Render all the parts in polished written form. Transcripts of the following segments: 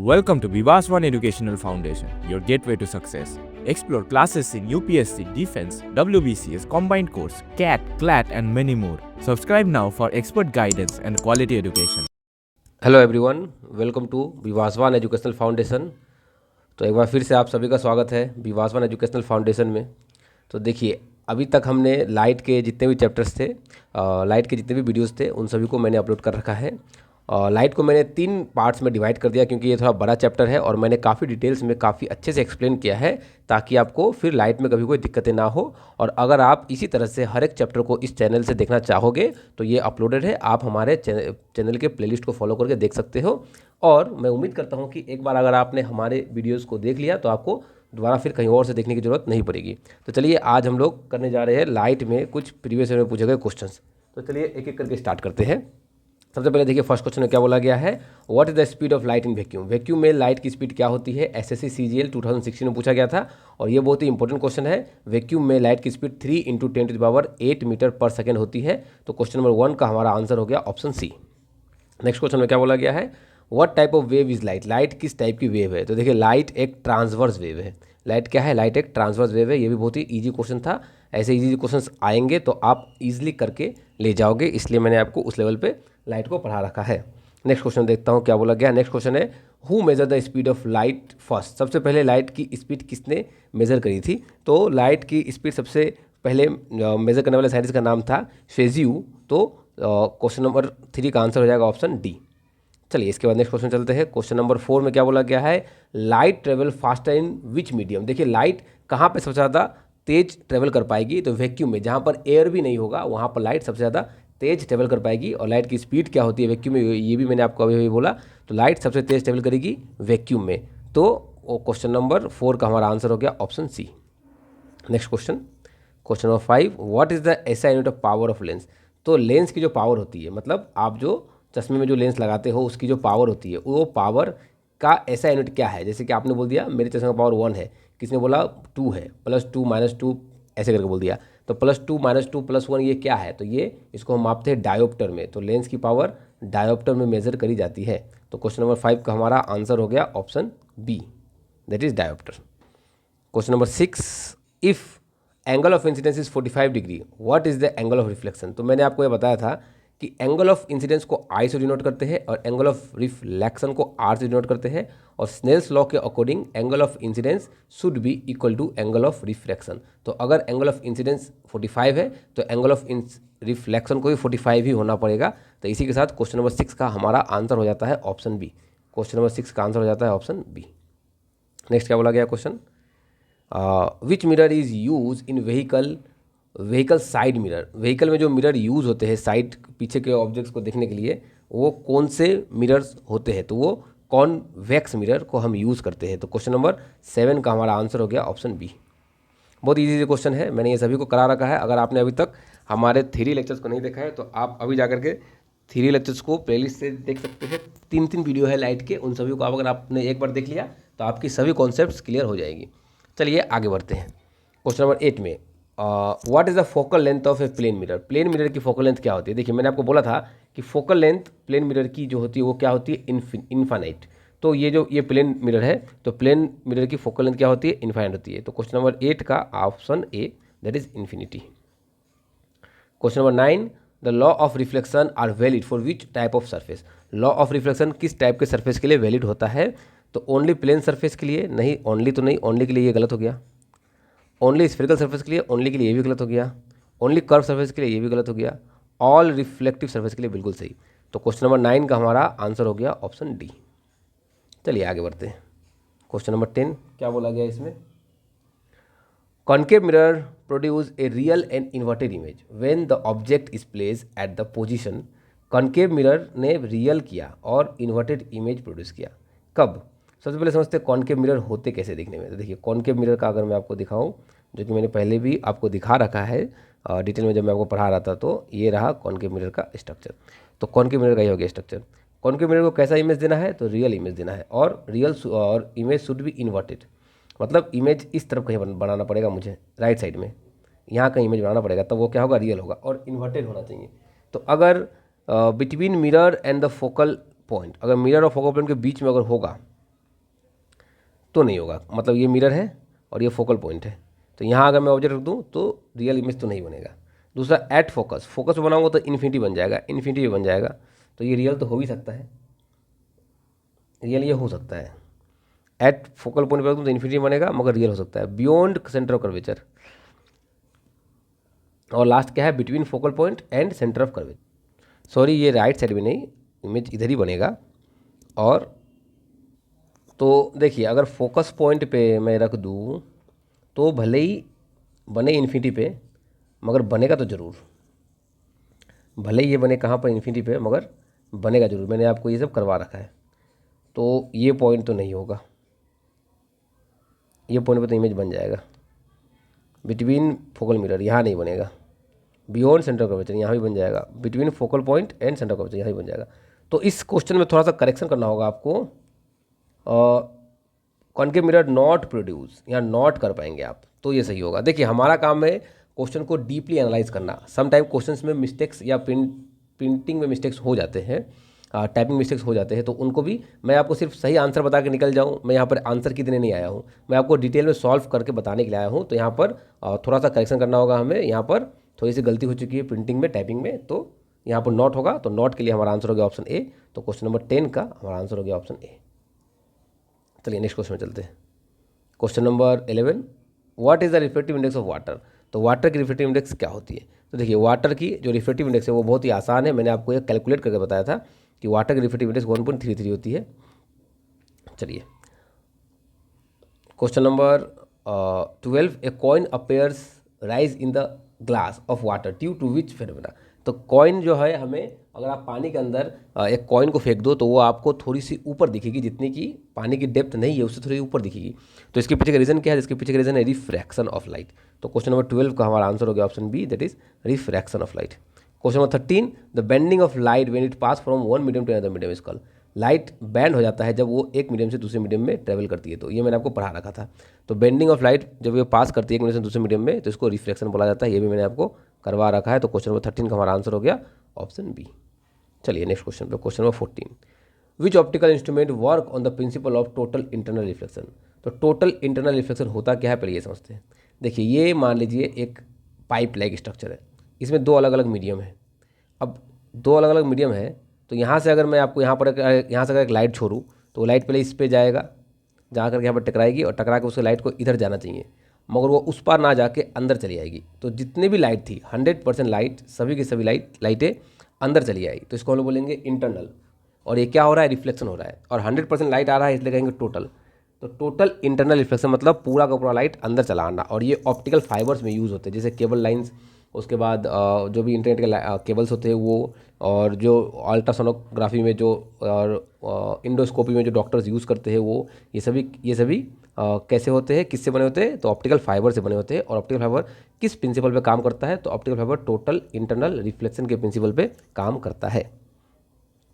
Welcome to Vivaswan Educational Foundation, your gateway to success. Explore classes in UPSC, Defense, WBCS, Combined Course, CAT, CLAT, and many more. Subscribe now for expert guidance and quality education. Hello everyone, welcome to Vivaswan educational foundation. तो एक बार फिर से आप सभी का स्वागत है विवासवान educational foundation में। तो देखिए, अभी तक हमने लाइट के जितने भी चैप्टर्स थे, लाइट के जितने भी वीडियोस थे, उन सभी को मैंने अपलोड कर रखा है। लाइट को मैंने 3 पार्ट्स में डिवाइड कर दिया क्योंकि ये थोड़ा बड़ा चैप्टर है और मैंने काफ़ी डिटेल्स में काफ़ी अच्छे से एक्सप्लेन किया है ताकि आपको फिर लाइट में कभी कोई दिक्कतें ना हो। और अगर आप इसी तरह से हर एक चैप्टर को इस चैनल से देखना चाहोगे तो ये अपलोडेड है, आप हमारे चैनल के प्लेलिस्ट को फॉलो करके देख सकते हो। और मैं उम्मीद करता हूँ कि एक बार अगर आपने हमारे वीडियोज़ को देख लिया तो आपको दोबारा फिर कहीं और से देखने की ज़रूरत नहीं पड़ेगी। तो चलिए, आज हम लोग करने जा रहे हैं लाइट में कुछ प्रीवियस ईयर में पूछे गए क्वेश्चंस। तो चलिए एक एक करके स्टार्ट करते हैं। सबसे पहले देखिए, फर्स्ट क्वेश्चन में क्या बोला गया है, what is the speed of light in vacuum. Vacuum में लाइट की स्पीड क्या होती है। एसएससी सीजीएल 2016 में पूछा गया था और ये बहुत ही इंपॉर्टेंट क्वेश्चन है। वैक्यूम में लाइट की स्पीड 3 × 10⁸ मीटर पर सेकेंड होती है। तो क्वेश्चन नंबर 1 का हमारा आंसर हो गया ऑप्शन सी। नेक्स्ट क्वेश्चन में क्या बोला गया है, what type of wave is light. Light किस टाइप की वेव है। तो देखिए, लाइट एक ट्रांसवर्स वेव है। लाइट क्या है, लाइट एक ट्रांसवर्स वेव है। ये भी बहुत ही ईजी क्वेश्चन था। ऐसे ईजी क्वेश्चंस आएंगे तो आप इजीली करके ले जाओगे, इसलिए मैंने आपको उस लेवल पे लाइट को पढ़ा रखा है। नेक्स्ट क्वेश्चन देखता हूँ क्या बोला गया। नेक्स्ट क्वेश्चन है, who measure the speed of light first. सबसे पहले लाइट की स्पीड किसने मेजर करी थी। तो लाइट की स्पीड सबसे पहले मेजर करने वाले साइंटिस्ट का नाम था शेजियू। तो क्वेश्चन नंबर 3 का आंसर हो जाएगा ऑप्शन डी। चलिए इसके बाद नेक्स्ट क्वेश्चन चलते हैं। क्वेश्चन नंबर 4 में क्या बोला गया है, light travel faster in which medium. देखिए, लाइट कहाँ पे सबसे ज़्यादा तेज ट्रेवल कर पाएगी। तो वैक्यूम में, जहाँ पर एयर भी नहीं होगा वहाँ पर लाइट सबसे ज़्यादा तेज ट्रेवल कर पाएगी। और लाइट की स्पीड क्या होती है वैक्यूम में, ये भी मैंने आपको अभी बोला। तो लाइट सबसे तेज ट्रेवल करेगी वैक्यूम में। तो क्वेश्चन नंबर 4 का हमारा आंसर हो गया option C. Next question, question number 5, what is the SI unit of power of lens. तो लेंस की जो पावर होती है, मतलब आप जो चश्मे में जो लेंस लगाते हो उसकी जो पावर होती है, वो पावर का ऐसा यूनिट क्या है। जैसे कि आपने बोल दिया मेरे चश्मे का पावर 1 है, किसने बोला 2 है, +2 -2 ऐसे करके बोल दिया। तो +2 -2 +1 ये क्या है। तो ये इसको हम मापते हैं डायोप्टर में। तो लेंस की पावर डायोप्टर में मेजर करी जाती है। तो क्वेश्चन नंबर 5 का हमारा आंसर हो गया option B, that is dioptre. Question number 6, if angle of incidence is 45 degree, what is the angle of reflection. तो मैंने आपको ये बताया था कि एंगल ऑफ इंसिडेंस को आई से डिनोट करते हैं और एंगल ऑफ रिफ्लेक्शन को आर से डिनोट करते हैं। और स्नेल्स लॉ के according angle of incidence should be equal to angle of reflection. तो अगर एंगल ऑफ इंसिडेंस 45 है तो एंगल ऑफ रिफ्लेक्शन को भी 45 ही होना पड़ेगा। तो इसी के साथ क्वेश्चन नंबर 6 का हमारा आंसर हो जाता है ऑप्शन बी। क्वेश्चन नंबर 6 का आंसर हो जाता है ऑप्शन बी। नेक्स्ट क्या बोला गया question, which mirror is use in vehicle side mirror. Vehicle में जो मिरर यूज़ होते हैं साइड पीछे के ऑब्जेक्ट्स को देखने के लिए, वो कौन से मिरर्स होते हैं। तो वो कॉन्वेक्स मिरर को हम यूज़ करते हैं। तो क्वेश्चन नंबर 7 का हमारा आंसर हो गया ऑप्शन बी। बहुत ईजी क्वेश्चन है, मैंने ये सभी को करा रखा है। अगर आपने अभी तक हमारे 3 लेक्चर्स को नहीं देखा है तो आप अभी जाकर के 3 लेक्चर्स को प्लेलिस्ट से देख सकते हैं। 3 वीडियो है लाइट के, उन सभी को अगर आपने एक बार देख लिया तो आपकी सभी कॉन्सेप्ट्स क्लियर हो जाएगी। चलिए आगे बढ़ते हैं। क्वेश्चन नंबर 8 में, what is the focal length of a plane mirror. Plane mirror की फोकल लेंथ क्या होती है। देखिए, मैंने आपको बोला था कि फोकल लेंथ प्लेन मिरर की जो होती है वो क्या होती है, इनफाइनाइट। तो ये प्लेन मिरर है, तो प्लेन मिरर की फोकल लेंथ क्या होती है, इनफाइनाइट होती है। तो क्वेश्चन नंबर 8 का option A, that is infinity. Question number 9, the law of reflection are valid for which type of surface. Law of reflection किस टाइप के सरफेस के लिए वैलिड होता है। तो ओनली प्लेन सरफेस के लिए नहीं, ओनली तो नहीं, ओनली के लिए ये गलत हो गया। ओनली स्फेरिकल सरफेस के लिए, ओनली के लिए ये भी गलत हो गया। ओनली कर्व सरफेस के लिए ये भी गलत हो गया। ऑल रिफ्लेक्टिव सरफेस के लिए बिल्कुल सही। तो क्वेश्चन नंबर 9 का हमारा आंसर हो गया ऑप्शन डी। चलिए आगे बढ़ते हैं। क्वेश्चन नंबर 10 क्या बोला गया इसमें, concave mirror produce a real and inverted image when the object is place at the position. Concave mirror ने रियल किया और इन्वर्टेड इमेज प्रोड्यूस किया कब। सबसे पहले समझते हैं कॉन्केव मिरर होते कैसे दिखने में। तो देखिए, कॉन्केव मिरर का अगर मैं आपको दिखाऊं, जो कि मैंने पहले भी आपको दिखा रखा है डिटेल में जब मैं आपको पढ़ा रहा था, तो ये रहा कॉन्केव मिरर का स्ट्रक्चर। तो कॉन्केव मिरर का ये हो गया स्ट्रक्चर। कॉन्केव मिरर को कैसा इमेज देना है, तो रियल इमेज देना है। और रियल और इमेज शुड बी इन्वर्टेड, मतलब इमेज इस तरफ कहीं बनाना पड़ेगा मुझे, राइट साइड में यहाँ कहीं इमेज बनाना पड़ेगा, तब वो क्या होगा, रियल होगा। और इन्वर्टेड होना चाहिए। तो अगर between mirror and the focal point, अगर मिरर और फोकल पॉइंट के बीच में अगर होगा तो नहीं होगा, मतलब ये मिरर है और ये फोकल पॉइंट है, तो यहाँ अगर मैं ऑब्जेक्ट रख दूँ तो रियल इमेज तो नहीं बनेगा। दूसरा एट फोकस, फोकस पे बनाऊंगा तो इन्फिनिटी बन जाएगा, इन्फिनिटी भी बन जाएगा, तो ये रियल तो हो भी सकता है, रियल ये हो सकता है। एट फोकल पॉइंट पर रख दूँ तो इन्फिनिटी बनेगा मगर रियल हो सकता है। बियॉन्ड सेंटर ऑफ कर्वेचर, और लास्ट क्या है, between focal point and centre of curvature. Sorry, ये राइट साइड में नहीं, इमेज इधर ही बनेगा। और तो देखिए, अगर फोकस पॉइंट पे मैं रख दूँ तो भले ही बने इन्फिनिटी पे, मगर बनेगा तो ज़रूर, भले ही ये बने कहाँ पर, इन्फिनिटी पे, मगर बनेगा ज़रूर। मैंने आपको ये सब करवा रखा है। तो ये पॉइंट तो नहीं होगा, ये पॉइंट पे तो इमेज बन जाएगा। बिटवीन फोकल मिरर यहाँ नहीं बनेगा। बियॉन्ड सेंटर कर्वेचर यहाँ भी बन जाएगा। Between focal point and centre curvature यहाँ भी बन जाएगा। तो इस क्वेश्चन में थोड़ा सा करेक्शन करना होगा आपको। कॉनकेव मिरर नॉट प्रोड्यूस, यहाँ नॉट कर पाएंगे आप, तो ये सही होगा। देखिए, हमारा काम है क्वेश्चन को डीपली एनालाइज करना। सम टाइम क्वेश्चंस में मिस्टेक्स या प्रिंटिंग में मिस्टेक्स हो जाते हैं, टाइपिंग मिस्टेक्स हो जाते हैं, तो उनको भी मैं आपको सिर्फ सही आंसर बता के निकल जाऊँ, मैं यहाँ पर आंसर की देने नहीं आया हूँ, मैं आपको डिटेल में सॉल्व करके बताने के लिए आया हूँ। तो यहाँ पर थोड़ा सा करेक्शन करना होगा हमें। यहाँ पर थोड़ी सी गलती हो चुकी है प्रिंटिंग में, टाइपिंग में, तो यहाँ पर नॉट होगा। तो नॉट के लिए हमारा आंसर हो गया ऑप्शन ए। तो क्वेश्चन नंबर 10 का हमारा आंसर हो गया ऑप्शन ए। चलिए नेक्स्ट क्वेश्चन में चलते हैं। Question number 11, what is the refractive index of water. तो वाटर की रिफ्रेक्टिव इंडेक्स क्या होती है। तो देखिए, वाटर की जो रिफ्रेक्टिव इंडेक्स है वो बहुत ही आसान है। मैंने आपको ये कैलकुलेट करके बताया था कि वाटर की रिफ्रेक्टिव इंडेक्स 1.33 होती है। चलिए question number 12, a coin appears rise in the glass of water due to which phenomena. तो कॉइन जो है, हमें अगर आप पानी के अंदर एक कॉइन को फेंक दो तो वो आपको थोड़ी सी ऊपर दिखेगी, जितनी की पानी की डेप्थ नहीं है उससे थोड़ी ऊपर दिखेगी। तो इसके पीछे का रीज़न क्या है, इसके पीछे का रीज़न है रिफ्रैक्शन ऑफ लाइट। तो क्वेश्चन नंबर 12 का हमारा आंसर हो गया option B, that is refraction of light. Question number 13, the bending of light when it pass from one medium to another medium is called. Light bend हो जाता है जब वो एक मीडियम से दूसरे मीडियम में ट्रेवल करती है। तो ये मैंने आपको पढ़ा रखा था। तो बेंडिंग ऑफ लाइट जब ये पास करती है एक मीडियम से दूसरे मीडियम में तो इसको रिफ्लेक्शन बोला जाता है। ये भी मैंने आपको करवा रखा है। तो क्वेश्चन नंबर 13 का हमारा आंसर हो गया ऑप्शन बी। चलिए नेक्स्ट क्वेश्चन पे, question number 14, which optical instrument work on the principle of total internal reflection. तो टोटल इंटरनल रिफ्लेक्शन होता क्या है, पहले ये समझते हैं। देखिए, ये मान लीजिए एक पाइप लाइक स्ट्रक्चर है, इसमें दो अलग अलग मीडियम है। अब दो अलग अलग मीडियम है, तो यहाँ से अगर मैं आपको यहाँ से अगर एक लाइट छोड़ूँ तो वो लाइट पहले इस पे जाएगा, जा करके यहाँ पर टकराएगी और टकरा के उसके लाइट को इधर जाना चाहिए, मगर वो उस पार ना जाके अंदर चली आएगी। तो जितने भी लाइट थी 100% लाइट, सभी की सभी लाइटें अंदर चली आएगी। तो इसको हम लोग बोलेंगे इंटरनल। और ये क्या हो रहा है, रिफ्लेक्शन हो रहा है। और 100% लाइट आ रहा है इसलिए कहेंगे टोटल। तो टोटल इंटरनल रिफ्लेक्शन मतलब पूरा का पूरा लाइट अंदर चला आना। और ये ऑप्टिकल फाइबर्स में यूज़ होते हैं, जैसे केबल लाइंस, उसके बाद जो भी इंटरनेट के केबल्स होते हैं वो, और जो अल्ट्रासोनोग्राफी में जो, और इंडोस्कोपी में जो डॉक्टर्स यूज़ करते हैं वो, ये सभी कैसे होते हैं, किससे बने होते हैं, तो ऑप्टिकल फाइबर से बने होते हैं। और ऑप्टिकल फाइबर किस प्रिंसिपल पे काम करता है, तो optical fiber total internal reflection के प्रिंसिपल पे काम करता है।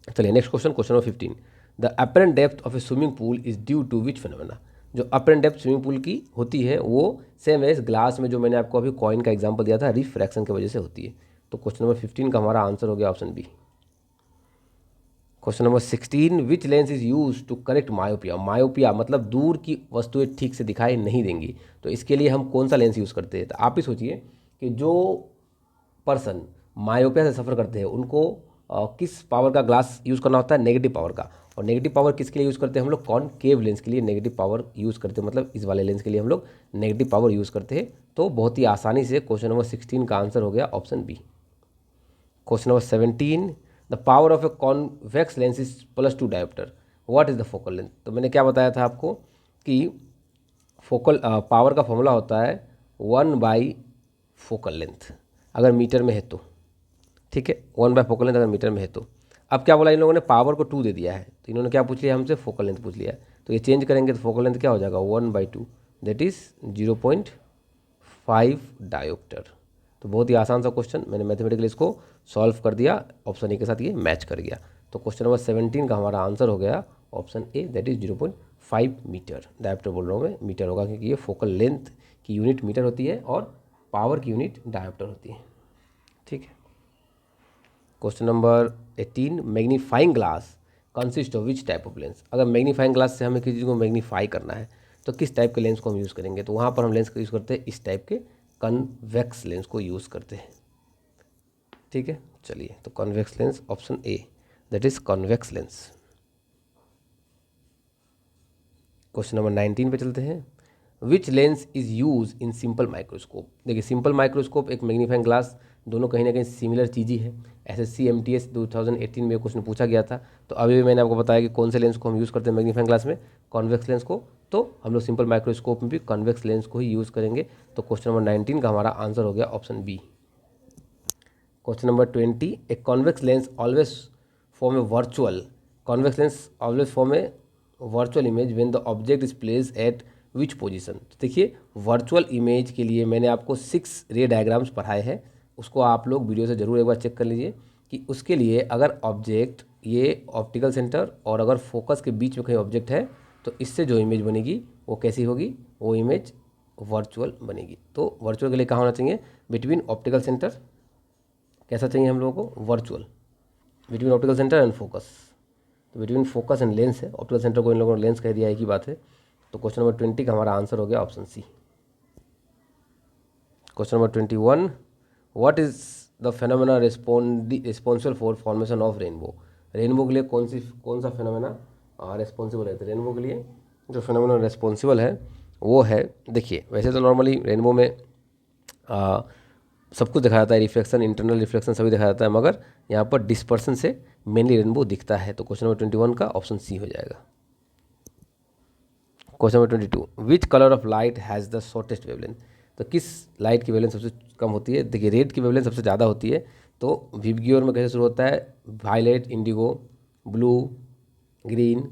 चलिए next question, question number 15, the apparent depth of a swimming pool is due to which phenomena. जो अपरेंट डेप्थ स्विमिंग पूल की होती है वो सेम एज ग्लास में जो मैंने आपको अभी कॉइन का एग्जांपल दिया था, रिफ्रैक्शन की वजह से होती है। तो क्वेश्चन नंबर 15 का हमारा आंसर हो गया option B. Question number 16, which lens is use to correct myopia. Myopia मतलब दूर की वस्तुएं ठीक से दिखाई नहीं देंगी, तो इसके लिए हम कौन सा लेंस यूज़ करते हैं। तो आप ही सोचिए कि जो पर्सन मायोपिया से सफ़र करते हैं उनको किस पावर का ग्लास यूज़ करना होता है, नेगेटिव पावर का। और नेगेटिव पावर किसके लिए यूज़ करते हैं हम लोग, कॉनकेव लेंस के लिए नेगेटिव पावर यूज़ करते हैं, मतलब इस वाले लेंस के लिए हम लोग नेगेटिव पावर यूज़ करते हैं। तो बहुत ही आसानी से क्वेश्चन नंबर 16 का आंसर हो गया option B. Question number 17, the power of a convex lens is +2 dioptre, what is the focal length. तो मैंने क्या बताया था आपको कि फोकल पावर का फॉर्मूला होता है 1/, फोकल लेंथ अगर मीटर में है तो, ठीक है, 1/, फोकल लेंथ अगर मीटर में है तो। अब क्या बोला इन लोगों ने, पावर को 2 दे दिया है, तो इन्होंने क्या पूछ लिया हमसे, फोकल लेंथ पूछ लिया है। तो ये चेंज करेंगे तो फोकल लेंथ क्या हो जाएगा, 1/2, दैट इज़ 0.5 डायोप्टर। तो बहुत ही आसान सा क्वेश्चन, मैंने मैथमेटिकली इसको सॉल्व कर दिया, ऑप्शन ए के साथ ये मैच कर गया। तो क्वेश्चन नंबर 17 का हमारा आंसर हो गया option A, that is 0.5 metre. Dioptre बोल रहा हूँ मैं, मीटर होगा क्योंकि ये फोकल लेंथ की यूनिट मीटर होती है और पावर की यूनिट डायोप्टर होती है, ठीक है। Question number 18, magnifying glass consist of which type of lens. अगर मैग्नीफाइंग ग्लास से हमें किसी चीज़ को मैग्नीफाई करना है तो किस टाइप के लेंस को हम यूज़ करेंगे, तो वहाँ पर हम लेंस का यूज़ करते हैं इस टाइप के कन्वेक्स लेंस को यूज़ करते हैं। ठीक है, चलिए, तो convex lens option A, that is convex lens. Question number 19 पे चलते हैं। Which lens is use in simple microscope. देखिए, सिंपल माइक्रोस्कोप एक मैग्नीफाइंग ग्लास, दोनों कहीं ना कहीं सिमिलर चीज़ ही है। SSC MTS 2018 में क्वेश्चन पूछा गया था। तो अभी भी मैंने आपको बताया कि कौन से लेंस को हम यूज़ करते हैं मैग्नीफाइंग ग्लास में, कॉन्वेक्स लेंस को। तो हम लोग सिंपल माइक्रोस्कोप में भी कॉन्वेक्स लेंस को ही यूज़ करेंगे। तो क्वेश्चन नंबर 19 का हमारा आंसर हो गया option B. Question number 20, a convex lens always form a virtual, convex lens always form a virtual image when the object is place at which position. देखिए, virtual image के लिए मैंने आपको 6 रे डायग्राम्स पढ़ाए हैं, उसको आप लोग वीडियो से ज़रूर एक बार चेक कर लीजिए कि उसके लिए अगर ऑब्जेक्ट ये ऑप्टिकल सेंटर और अगर फोकस के बीच में कहीं ऑब्जेक्ट है तो इससे जो इमेज बनेगी वो कैसी होगी, वो इमेज वर्चुअल बनेगी। तो वर्चुअल के लिए कहाँ होना चाहिए, बिटवीन ऑप्टिकल सेंटर, कैसा चाहिए हम लोगों को, virtual, between optical centre and focus. तो बिटवीन फोकस एंड लेंस है, ऑप्टिकल सेंटर को इन लोगों ने लेंस कह दिया, एक ही बात है। तो क्वेश्चन नंबर 20 का हमारा आंसर हो गया option C. Question number 21, what is the phenomena responsible for formation of rainbow. Rainbow के लिए कौन सा फेनोमेना रिस्पॉन्सिबल है। तो रेनबो के लिए जो फेनोमेना रिस्पॉन्सिबल है वो है, देखिए वैसे तो नॉर्मली रेनबो में सब कुछ दिखाया जाता है, रिफ्लेक्शन, इंटरनल रिफ्लेक्शन सभी दिखाया जाता है, मगर यहाँ पर डिस्पर्सन से मेनली रेनबो दिखता है। तो क्वेश्चन नंबर 21 का ऑप्शन सी हो जाएगा। Question number 22, which colour of light has the shortest wavelength. तो किस लाइट की वेवलेंथ सबसे कम होती है। देखिए, रेड की वेवलेंथ सबसे ज़्यादा होती है। तो विबग्योर में कैसे शुरू होता है, violet, indigo, blue, green,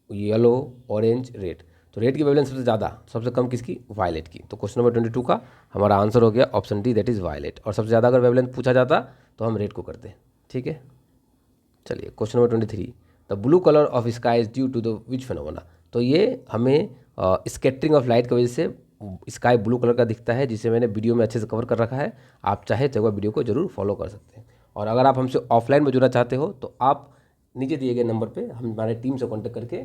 yellow, orange, red. तो रेड की वेवलेंथ सबसे ज़्यादा, सबसे कम किसकी, वायलेट की। तो क्वेश्चन नंबर 22 का हमारा आंसर हो गया option D, that is violet. और सबसे ज़्यादा अगर वेवलेंथ पूछा जाता तो हम रेड को करते। ठीक है, चलिए, question number 23, the blue colour of sky is due to the which phenomena. तो ये हमें स्कैटरिंग ऑफ लाइट की वजह से स्काई ब्लू कलर का दिखता है, जिसे मैंने वीडियो में अच्छे से कवर कर रखा है। आप चाहे तो वीडियो को जरूर फॉलो कर सकते हैं। और अगर आप हमसे ऑफलाइन में जुड़ना चाहते हो तो आप नीचे दिए गए नंबर पे हमारे टीम से कॉन्टेक्ट करके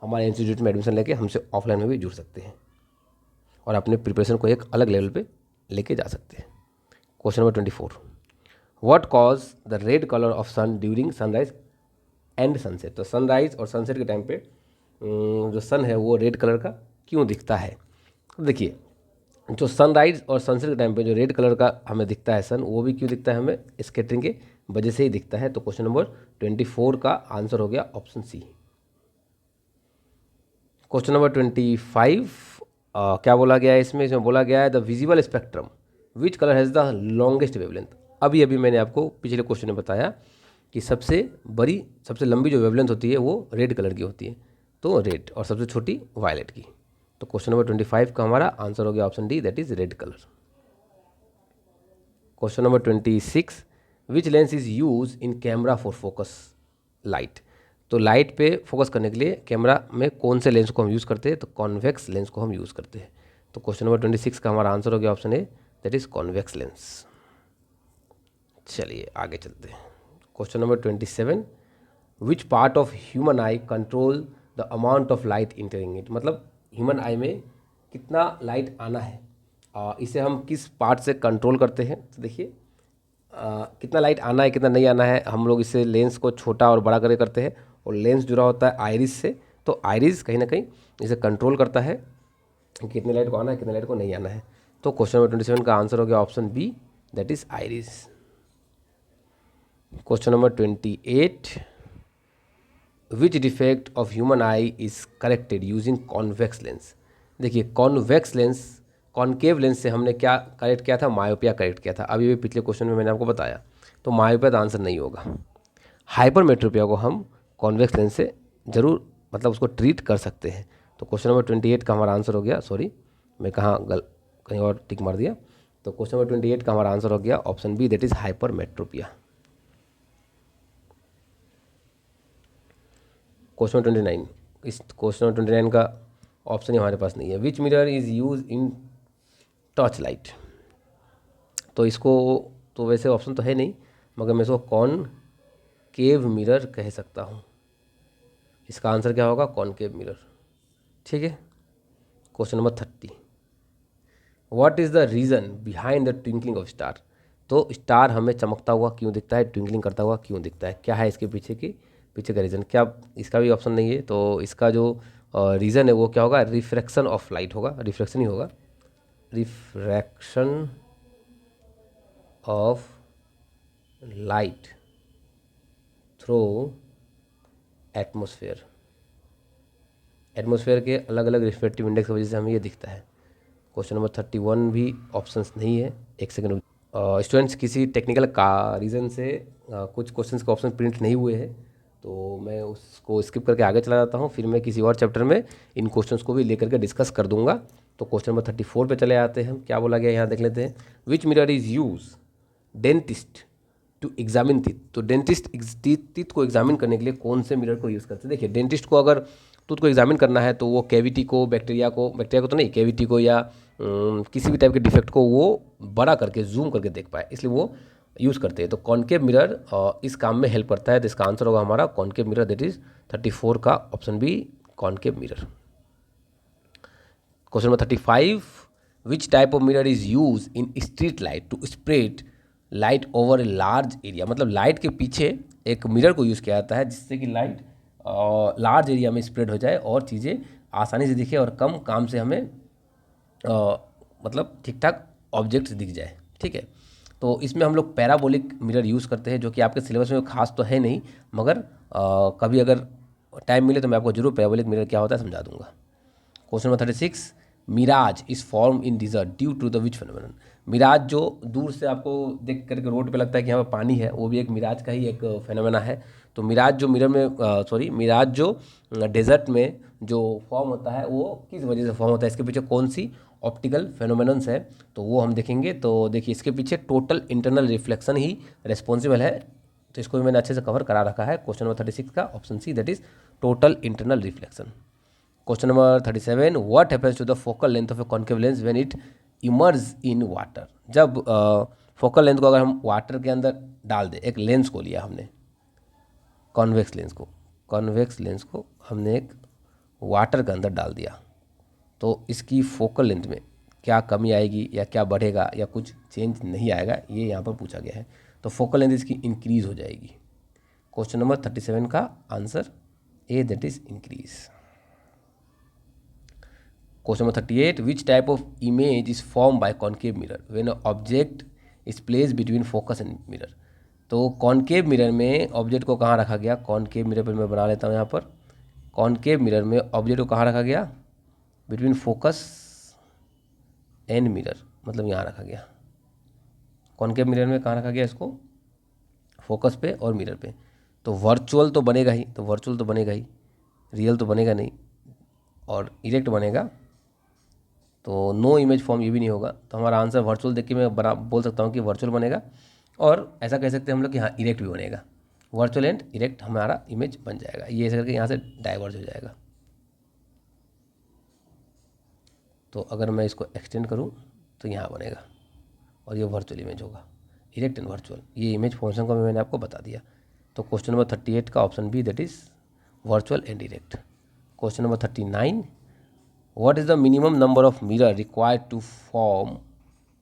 हमारे इंस्टीट्यूट में एडमिशन लेके हमसे ऑफलाइन में भी जुड़ सकते हैं और अपने प्रिपरेशन को एक अलग लेवल पे लेके जा सकते हैं। Question number 24, what cause the red colour of sun during sunrise and sunset. तो सनराइज और सनसेट के टाइम पे जो सन है वो रेड कलर का क्यों दिखता है। तो देखिए, जो सनराइज और सनसेट के टाइम पे जो रेड कलर का हमें दिखता है सन, वो भी क्यों दिखता है हमें, स्कैटरिंग के वजह से ही दिखता है। तो क्वेश्चन नंबर 24 का आंसर हो गया ऑप्शन सी। क्वेश्चन नंबर 25, क्या बोला गया है इसमें बोला गया है the visible spectrum which colour has the longest wavelength. अभी मैंने आपको पिछले क्वेश्चन में बताया कि सबसे लंबी जो वेवलेंथ होती है वो रेड कलर की होती है, तो रेड, और सबसे छोटी वायलेट की। तो क्वेश्चन नंबर 25 का हमारा आंसर हो गया option D, that is red colour. Question number 26, which lens is use in camera for focus light. तो लाइट पे फोकस करने के लिए कैमरा में कौन से लेंस को हम यूज़ करते हैं, तो कॉन्वेक्स लेंस को हम यूज़ करते हैं। तो क्वेश्चन नंबर 26 का हमारा आंसर हो गया option A, that is convex lens. चलिए आगे चलते हैं। Question number 27, which part of human eye control the amount of light entering it. मतलब ह्यूमन आई में कितना लाइट आना है, इसे हम किस पार्ट से कंट्रोल करते हैं। तो देखिए, कितना लाइट आना है कितना नहीं आना है, हम लोग इससे लेंस को छोटा और बड़ा करते हैं, और लेंस जुड़ा होता है आइरिस से। तो आइरिस कहीं ना कहीं इसे कंट्रोल करता है कि कितने लाइट को आना है कितने लाइट को नहीं आना है। तो क्वेश्चन नंबर 27 का आंसर हो गया option B, that is iris. Question number 28, which defect of human eye is corrected using convex lens. देखिए, कॉन्वेक्स लेंस, कॉन्केव लेंस से हमने क्या करेक्ट किया था, मायोपिया करेक्ट किया था। अभी भी पिछले क्वेश्चन में मैंने आपको बताया। तो मायोपिया का आंसर नहीं होगा। हाइपरमेट्रोपिया को हम कॉन्वेक्स लेंस से जरूर, मतलब उसको ट्रीट कर सकते हैं। तो क्वेश्चन नंबर 28 का हमारा आंसर हो गया, सॉरी मैं कहीं और टिक मार दिया। तो क्वेश्चन नंबर 28 का हमारा आंसर हो गया option B, that is hypermetropia. Question 29, इस क्वेश्चन 29 का ऑप्शन हमारे पास नहीं है। विच mirror is use in torch light. तो इसको, तो वैसे ऑप्शन तो है नहीं, मगर मैं इसको कॉनकेव मिरर कह सकता हूँ। इसका आंसर क्या होगा, कॉनकेव मिरर। ठीक है, question number 30, what is the reason behind the twinkling of star. तो स्टार हमें चमकता हुआ क्यों दिखता है, ट्विंकलिंग करता हुआ क्यों दिखता है, क्या है इसके पीछे का रीज़न। क्या इसका भी ऑप्शन नहीं है, तो इसका जो रीज़न है वो क्या होगा, रिफ्रैक्शन ऑफ लाइट होगा, रिफ्रैक्शन ही होगा, refraction of light through atmosphere. Atmosphere के अलग अलग रिफ्रैक्टिव इंडेक्स की वजह से हमें ये दिखता है। क्वेश्चन नंबर 31 भी ऑप्शंस नहीं है, एक सेकंड। स्टूडेंट्स किसी टेक्निकल का रीज़न से कुछ क्वेश्चंस के ऑप्शन प्रिंट नहीं हुए हैं, तो मैं उसको स्किप करके आगे चला जाता हूँ, फिर मैं किसी और चैप्टर में इन क्वेश्चंस को भी लेकर के डिस्कस कर दूंगा। तो क्वेश्चन नंबर 34 पे चले आते हैं, क्या बोला गया यहाँ देख लेते हैं। Which mirror is use dentist to examine teeth. तो डेंटिस्ट टीथ को एग्जामिन करने के लिए कौन से मिरर को यूज़ करते हैं। देखिए डेंटिस्ट को अगर टूथ को एग्जामिन करना है तो वो कैविटी को, बैक्टीरिया को तो नहीं, कैविटी को या किसी भी टाइप के डिफेक्ट को वो बड़ा करके जूम करके देख पाए, इसलिए वो यूज़ करते हैं। तो कॉनकेव मिरर इस काम में हेल्प करता है। तो इसका आंसर होगा हमारा कॉनकेव मिरर, दैट इज 34 का option B, concave mirror. Question number 35, which type of mirror is use in street light to spread light over a large area. मतलब लाइट के पीछे एक मिरर को यूज़ किया जाता है जिससे कि लाइट लार्ज एरिया में स्प्रेड हो जाए और चीज़ें आसानी से दिखे और कम काम से हमें मतलब ठीक ठाक ऑब्जेक्ट्स दिख जाए। ठीक है, तो इसमें हम लोग पैराबोलिक मिरर यूज़ करते हैं, जो कि आपके सिलेबस में खास तो है नहीं, मगर कभी अगर टाइम मिले तो मैं आपको जरूर पैराबोलिक मिरर क्या होता है समझा दूंगा। Question number 36, mirage is form in desert due to the which phenomenon. Mirage जो दूर से आपको देख करके रोड पे लगता है कि यहाँ पर पानी है, वो भी एक मिराज का ही एक फेनोमेना है। तो मिराज जो मिराज जो डेजर्ट में जो फॉर्म होता है वो किस वजह से फॉर्म होता है, इसके पीछे कौन सी ऑप्टिकल फेनोमेनन्स है, तो वो हम देखेंगे। तो देखिए इसके पीछे टोटल इंटरनल रिफ्लेक्शन ही रिस्पॉन्सिबल है, तो इसको भी मैंने अच्छे से कवर करा रखा है। क्वेश्चन नंबर 36 का option C, that is total internal reflection. Question number 37, what happens to the focal length of a concave lens when it emerge in water. जब फोकल लेंथ को अगर हम वाटर के अंदर डाल दें, एक लेंस को लिया हमने, कॉन्वेक्स लेंस को हमने एक वाटर के अंदर डाल दिया, तो इसकी फोकल लेंथ में क्या कमी आएगी या क्या बढ़ेगा या कुछ चेंज नहीं आएगा, ये यहाँ पर पूछा गया है। तो फोकल लेंथ इसकी इंक्रीज हो जाएगी। क्वेश्चन नंबर 37 का answer A, that is increase. Question number 38, which type of image is form by concave mirror when object is place between focus and mirror. तो कॉन्केव मिरर में object को कहाँ रखा गया, कॉन्केव मिरर पर मैं बना लेता हूँ यहाँ पर। कॉन्केव मिरर में ऑब्जेक्ट को कहाँ रखा गया, बिटवीन फोकस एंड मिरर, मतलब यहाँ रखा गया। कॉन्केव मिरर में कहाँ रखा गया इसको, फोकस पे और मिरर पे। तो वर्चुअल तो बनेगा ही, रियल तो बनेगा नहीं, और इरेक्ट बनेगा, तो नो इमेज फॉर्म ये भी नहीं होगा। तो हमारा आंसर वर्चुअल देख के मैं बोल सकता हूँ कि वर्चुअल बनेगा, और ऐसा कह सकते हैं हम लोग कि हाँ इरेक्ट भी बनेगा। वर्चुअल एंड इरेक्ट हमारा इमेज बन जाएगा, ये ऐसे करके यहाँ से डाइवर्ज हो जाएगा। तो अगर मैं इसको एक्सटेंड करूँ तो यहाँ बनेगा, और ये वर्चुअल इमेज होगा, इरेक्ट एंड वर्चुअल। ये इमेज फंक्शन को मैंने आपको बता दिया। तो क्वेश्चन नंबर 38 का option B, that is virtual and erect. Question number 39, what is the minimum number of mirror required to form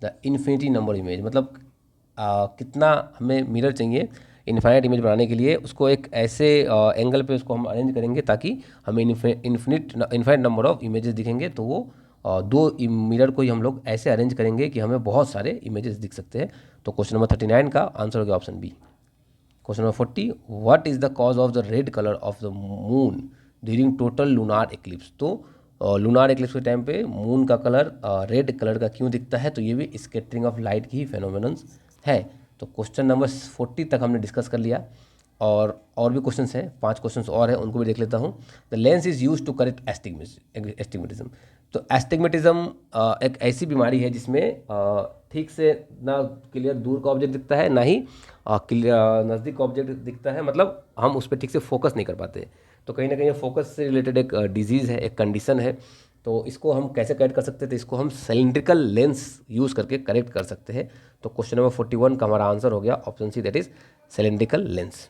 the infinity number image. मतलब कितना हमें मिरर चाहिए इन्फाइनाइट इमेज बनाने के लिए, उसको एक ऐसे एंगल पे उसको हम अरेंज करेंगे ताकि हमें इन्फिनिट नंबर ऑफ इमेजेस दिखेंगे। तो वो दो मिरर को ही हम लोग ऐसे अरेंज करेंगे कि हमें बहुत सारे इमेजेस दिख सकते हैं। तो क्वेश्चन नंबर 39 का आंसर हो गया option B. Question number 40, what is the cause of the red colour of the moon during total lunar eclipse. तो लूनार एक्लिप्स के टाइम पे मून का कलर रेड कलर का क्यों दिखता है, तो ये भी स्कैटरिंग ऑफ लाइट की ही फेनोमेनन्स है। तो क्वेश्चन नंबर 40 तक हमने डिस्कस कर लिया, और भी क्वेश्चंस हैं, 5 क्वेश्चंस और हैं, उनको भी देख लेता हूँ। The lens is use to correct astigmatism. तो एस्टिग्मेटिज्म एक ऐसी बीमारी है जिसमें ठीक से ना क्लियर दूर का ऑब्जेक्ट दिखता है, ना ही नज़दीक का ऑब्जेक्ट दिखता है, मतलब हम उस पर ठीक से फोकस नहीं कर पाते। तो कहीं ना कहीं फोकस से रिलेटेड एक डिजीज़ है, एक कंडीशन है। तो इसको हम कैसे करेक्ट कर सकते हैं, तो इसको हम सिलिंड्रिकल लेंस यूज़ करके करेक्ट कर सकते हैं। तो क्वेश्चन नंबर 41 का हमारा आंसर हो गया option C, that is cylindrical lens.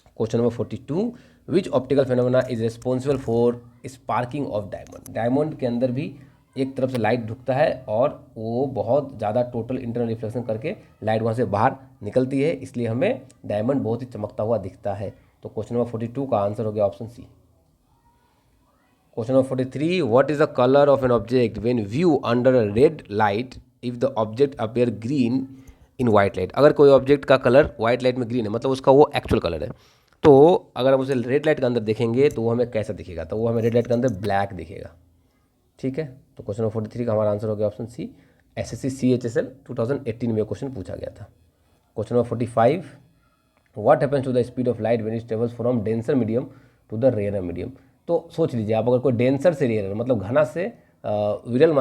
Question number 42, which optical phenomena is responsible for sparking of diamond. Diamond के अंदर भी एक तरफ से लाइट ढुकता है और वो बहुत ज़्यादा टोटल इंटरनल रिफ्लेक्शन करके लाइट वहाँ से बाहर निकलती है, इसलिए हमें डायमंड बहुत ही चमकता हुआ दिखता है। तो क्वेश्चन नंबर 42 का आंसर हो गया option C. Question number 43, what is the colour of an object when view under a red light if the object appear green in white light. अगर कोई ऑब्जेक्ट का कलर वाइट लाइट में green है, मतलब उसका वो एक्चुअल कलर है, तो अगर हम उसे रेड लाइट के अंदर देखेंगे तो वो हमें कैसा दिखेगा, तो वो हमें रेड लाइट के अंदर ब्लैक दिखेगा। ठीक है, तो क्वेश्चन नंबर 43 का हमारा आंसर हो गया ऑप्शन सी। SSC CHSL 2018 में क्वेश्चन पूछा गया था। Question number 45, what happens to the speed of light when it travels from denser medium to the rarer medium. तो सोच लीजिए आप, अगर कोई डेंसर से रेयर मतलब घना से विरल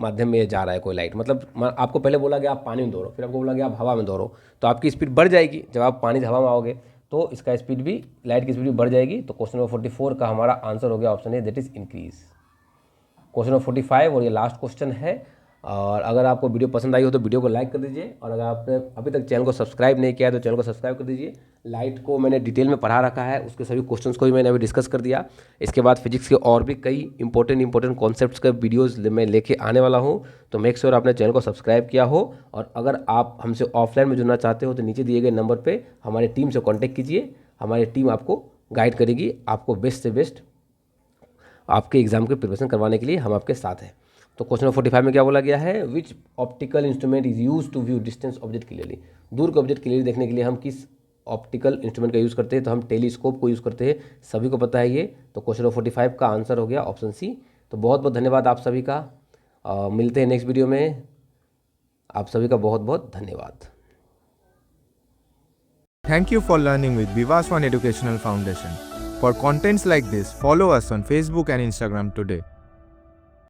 माध्यम में जा रहा है कोई लाइट, मतलब आपको पहले बोला गया आप पानी में दौड़ो, फिर आपको बोला गया आप हवा में दौड़ो, तो आपकी स्पीड बढ़ जाएगी। जब आप पानी से हवा में आओगे तो इसका स्पीड भी, लाइट की स्पीड भी बढ़ जाएगी। तो क्वेश्चन नंबर 44 का हमारा आंसर हो गया option A, that is increase. Question number 45 और ये लास्ट क्वेश्चन है। और अगर आपको वीडियो पसंद आई हो तो वीडियो को लाइक कर दीजिए, और अगर आपने अभी तक चैनल को सब्सक्राइब नहीं किया है तो चैनल को सब्सक्राइब कर दीजिए। लाइट को मैंने डिटेल में पढ़ा रखा है, उसके सभी क्वेश्चंस को भी मैंने अभी डिस्कस कर दिया। इसके बाद फिजिक्स के और भी कई इंपॉर्टेंट कॉन्सेप्ट्स के वीडियोस मैं लेके आने वाला हूँ, तो मेक श्योर आपने चैनल को सब्सक्राइब किया हो। और अगर आप हमसे ऑफलाइन में जुड़ना चाहते हो तो नीचे दिए गए नंबर पर हमारी टीम से कॉन्टैक्ट कीजिए, हमारी टीम आपको गाइड करेगी, आपको बेस्ट से बेस्ट आपके एग्जाम के प्रिपरेशन करवाने के लिए हम आपके साथ हैं। तो क्वेश्चन नंबर 45 में क्या बोला गया है, which optical instrument is use to view distance object clearly. दूर के ऑब्जेक्ट क्लियरली देखने के लिए हम किस ऑप्टिकल इंस्ट्रूमेंट का यूज़ करते हैं, तो हम टेलीस्कोप को यूज़ करते हैं, सभी को पता है ये। तो क्वेश्चन नंबर 45 का आंसर हो गया ऑप्शन सी। तो बहुत बहुत धन्यवाद आप सभी का, मिलते हैं नेक्स्ट वीडियो में। आप सभी का बहुत बहुत धन्यवाद। Thank you for learning with Vivas One Educational Foundation. For contents like this, follow us on Facebook and Instagram today.